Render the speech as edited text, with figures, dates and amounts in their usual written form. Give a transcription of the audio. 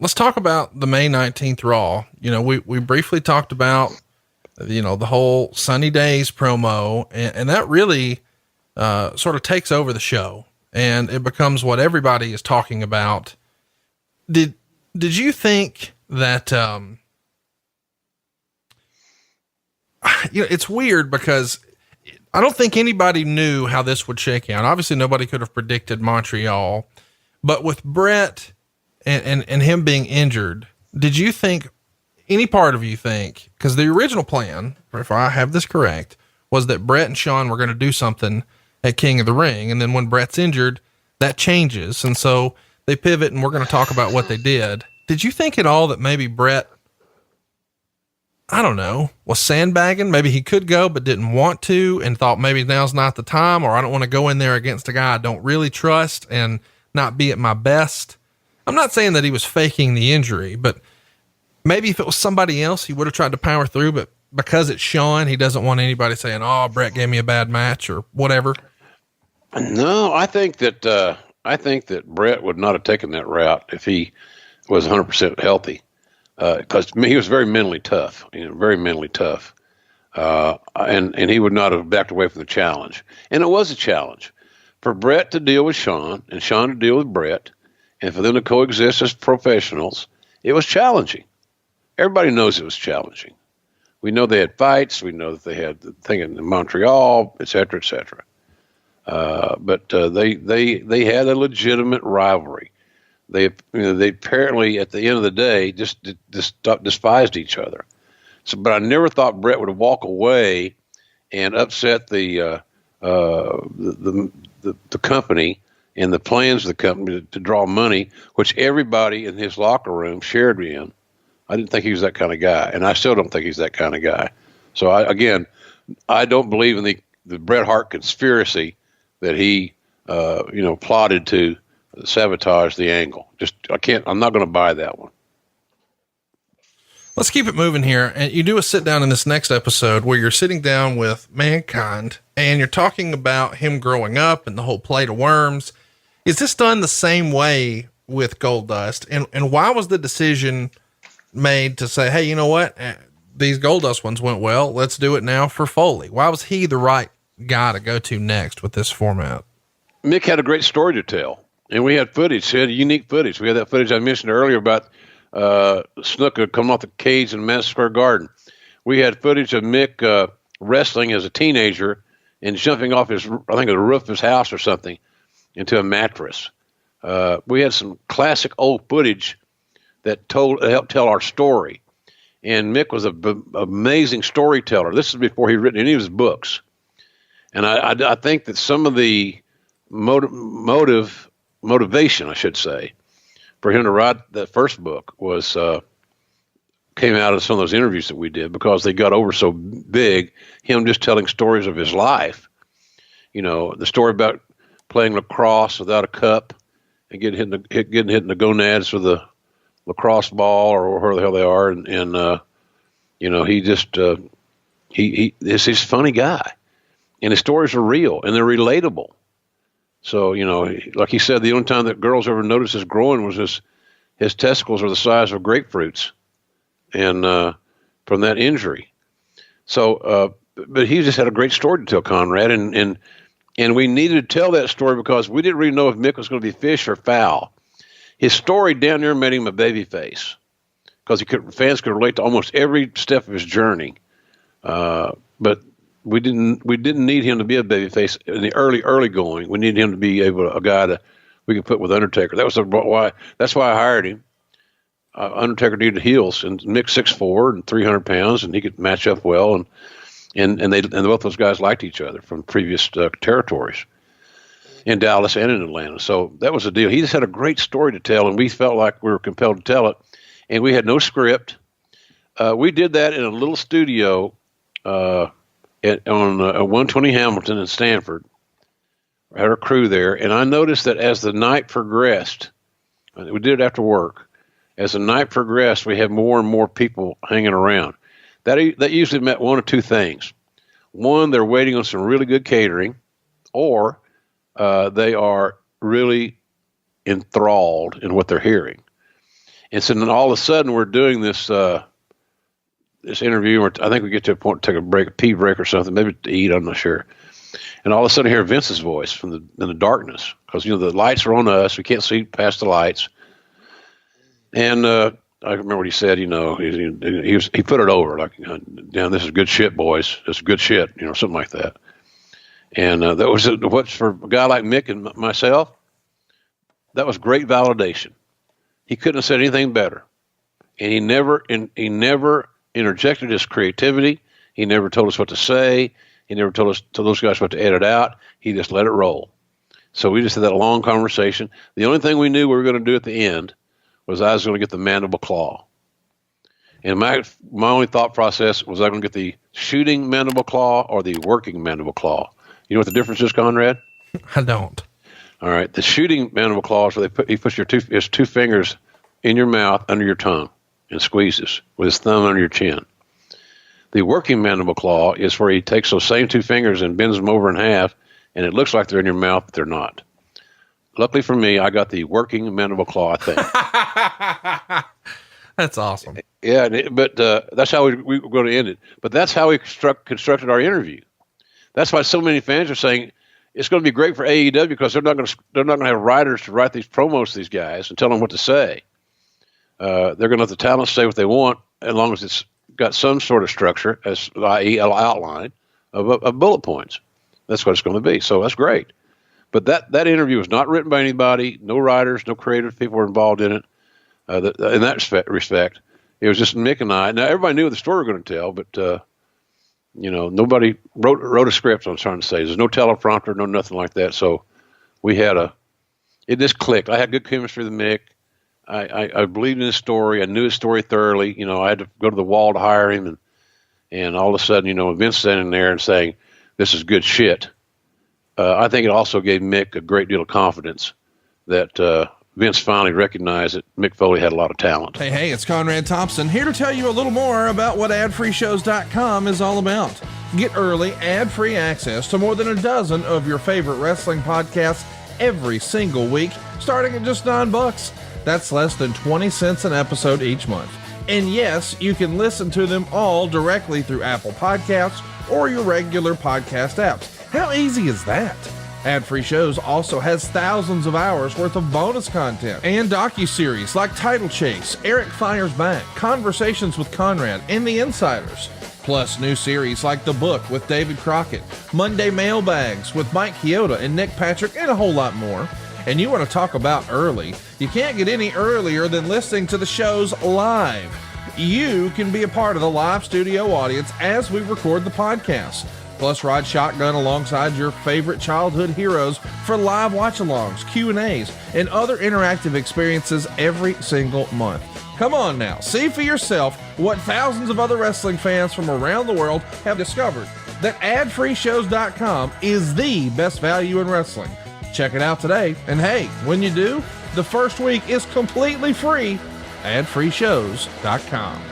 let's talk about the May 19th Raw. We briefly talked about, the whole Sunny Days promo, and that really, sort of takes over the show, and it becomes what everybody is talking about. Did you think that, it's weird because I don't think anybody knew how this would shake out. Obviously nobody could have predicted Montreal, but with Bret and him being injured, did you think, any part of you think, cause the original plan, if I have this correct, was that Bret and Shawn were going to do something at King of the Ring. And then when Bret's injured, that changes. And so they pivot, and we're going to talk about what they did. Did you think at all that maybe Bret, I don't know, was sandbagging? Maybe he could go, but didn't want to, and thought maybe now's not the time, or I don't want to go in there against a guy I don't really trust and not be at my best. I'm not saying that he was faking the injury, but maybe if it was somebody else, he would have tried to power through, but because it's Shawn, he doesn't want anybody saying, "Oh, Bret gave me a bad match," or whatever. No, I think that Bret would not have taken that route if he was 100% healthy. Because he was very mentally tough, very mentally tough. And he would not have backed away from the challenge. And it was a challenge for Bret to deal with Shawn and Shawn to deal with Bret, and for them to coexist as professionals. It was challenging. Everybody knows it was challenging. We know they had fights. We know that they had the thing in Montreal, et cetera, et cetera. But they had a legitimate rivalry. They apparently at the end of the day just despised each other. So, but I never thought Bret would walk away and upset the company and the plans of the company to draw money, which everybody in his locker room shared in. I didn't think he was that kind of guy, and I still don't think he's that kind of guy. So I don't believe in the Bret Hart conspiracy that he plotted to sabotage the angle. I'm not going to buy that one. Let's keep it moving here. And you do a sit down in this next episode where you're sitting down with Mankind and you're talking about him growing up and the whole plate of worms. Is this done the same way with Goldust? And why was the decision made to say, hey, you know what? These Goldust ones went well. Let's do it now for Foley. Why was he the right guy to go to next with this format? Mick had a great story to tell. And we had footage. He had unique footage. We had that footage I mentioned earlier about Snuka coming off the cage in Madison Square Garden. We had footage of Mick wrestling as a teenager and jumping off the roof of his house or something into a mattress. We had some classic old footage that helped tell our story. And Mick was an amazing storyteller. This is before he'd written any of his books. And I think that some of the motivation, I should say, for him to write that first book was came out of some of those interviews that we did, because they got over so big. Him just telling stories of his life, the story about playing lacrosse without a cup and getting hit in the gonads with a lacrosse ball or where the hell they are, he's a funny guy, and his stories are real and they're relatable. So, like he said, the only time that girls ever noticed his growing was his testicles are the size of grapefruits, and from that injury. So, but he just had a great story to tell, Conrad, and we needed to tell that story because we didn't really know if Mick was going to be fish or fowl. His story down there made him a babyface because fans could relate to almost every step of his journey, but. We didn't need him to be a babyface in the early going. We needed him to be a guy that we could put with Undertaker. That's why I hired him. Undertaker needed heels, and Mick's 6'4" and 300 pounds, and he could match up well. And both those guys liked each other from previous territories in Dallas and in Atlanta. So that was the deal. He just had a great story to tell, and we felt like we were compelled to tell it. And we had no script. We did that in a little studio. On 120 Hamilton in Stanford. I had our crew there, and I noticed that as the night progressed, we did it after work, as the night progressed, we had more and more people hanging around. That usually meant one of two things. One, they're waiting on some really good catering, or they are really enthralled in what they're hearing. And so then all of a sudden we're doing this this interview. Where I think we get to a point to take a break, a pee break or something, maybe to eat. I'm not sure. And all of a sudden I hear Vince's voice from in the darkness, because the lights are on us. We can't see past the lights. And I remember what he said. He put it over like, "Damn, this is good shit, boys. This is good shit." Something like that. And that was what's for a guy like Mick and myself. That was great validation. He couldn't have said anything better, and he never interjected his creativity. He never told us what to say. He never told those guys what to edit out. He just let it roll. So we just had that long conversation. The only thing we knew we were going to do at the end was I was going to get the mandible claw. And my only thought process was, I going to get the shooting mandible claw or the working mandible claw. You know what the difference is, Conrad? I don't. All right. The shooting mandible claw is where he puts his two fingers in your mouth under your tongue and squeezes with his thumb under your chin. The working mandible claw is where he takes those same two fingers and bends them over in half, and it looks like they're in your mouth, but they're not. Luckily for me, I got the working mandible claw, I think. That's awesome. Yeah, but that's how we were going to end it. But that's how we constructed our interview. That's why so many fans are saying it's going to be great for AEW, because they're not going to have writers to write these promos to these guys and tell them what to say. They're going to let the talent say what they want, as long as it's got some sort of structure, i.e. an outline of bullet points. That's what it's going to be. So that's great. But that interview was not written by anybody. No writers, no creative people were involved in it. In that respect, it was just Mick and I. Now, everybody knew the story we were going to tell, but nobody wrote a script. I'm trying to say, there's no teleprompter, no nothing like that. So we had it just clicked. I had good chemistry with Mick. I believed in his story. I knew his story thoroughly. I had to go to the wall to hire him, and all of a sudden, Vince standing there and saying, "This is good shit." I think it also gave Mick a great deal of confidence that Vince finally recognized that Mick Foley had a lot of talent. Hey, it's Conrad Thompson here to tell you a little more about what AdFreeShows.com is all about. Get early, ad-free access to more than a dozen of your favorite wrestling podcasts every single week, starting at just $9. That's less than 20 cents an episode each month. And yes, you can listen to them all directly through Apple Podcasts or your regular podcast apps. How easy is that? Ad-Free Shows also has thousands of hours worth of bonus content and docuseries like Title Chase, Eric Fires Back, Conversations with Conrad, and The Insiders. Plus new series like The Book with David Crockett, Monday Mailbags with Mike Chioda and Nick Patrick, and a whole lot more. And you want to talk about early? You can't get any earlier than listening to the shows live. You can be a part of the live studio audience as we record the podcast. Plus, ride shotgun alongside your favorite childhood heroes for live watch-alongs, Q&As, and other interactive experiences every single month. Come on now, see for yourself what thousands of other wrestling fans from around the world have discovered, that AdFreeShows.com is the best value in wrestling. Check it out today, and hey, when you do, the first week is completely free. AdFreeShows.com.